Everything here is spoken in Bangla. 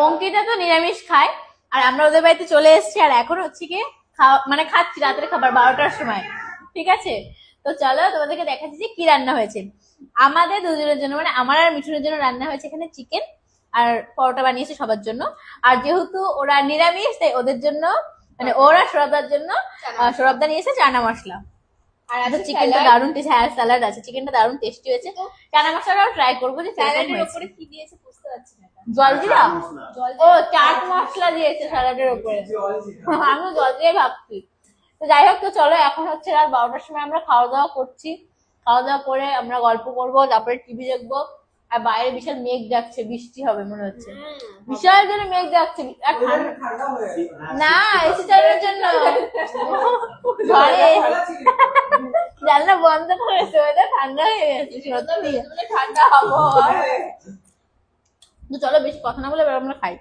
অঙ্কিতা তো নিরামিষ খায়, আর আমরা ওদের বাড়িতে চলে এসেছি, আর এখন হচ্ছে কি খাওয়া মানে খাচ্ছি রাতের খাবার 12টার সময়, ঠিক আছে? তো চলো তোমাদেরকে দেখাচ্ছি যে কি রান্না হয়েছে আমাদের দুজনের জন্য, মানে আমার আর মিঠুনের জন্য রান্না হয়েছে এখানে চিকেন, আর পরোটা বানিয়েছে সবার জন্য। আর যেহেতু ওরা নিরামিষ তাই ওদের জন্য, মানে ওরা সৌরভদার জন্য সৌরভদা নিয়েছে চানা মশলা। আর চিকেনটা দারুণ টেস্টি, হ্যাঁ স্যালাড আছে, চিকেনটা দারুণ টেস্টি হয়েছে। চানা মশলাটাও ট্রাই করবো যে স্যালাডের উপরে কি দিয়েছে বুঝতে পারছি না। জলজিরা, ও চাট মশলা দিয়েছে স্যালাডের উপরে, আমি জল দিয়ে ভাবছি। তো যাই হোক, তো চলো এখন হচ্ছে রাত 12টার সময় আমরা খাওয়া দাওয়া করছি, খাওয়া দাওয়া করে আমরা গল্প করবো, তারপরে টিভি দেখবো। আর বাইরে বিশাল মেঘ ডাকছে, বৃষ্টি হবে মনে হচ্ছে, বিশাল জন্য মেঘ ডাকছে। না এসি চালানোর জন্য ঘরে জানলা বন্ধ করেছে, ওটা ঠান্ডা হয়ে গেছে সত্যি, ঠান্ডা আবহাওয়া। তো চলো বেশি কথা না বলে আমরা খাই।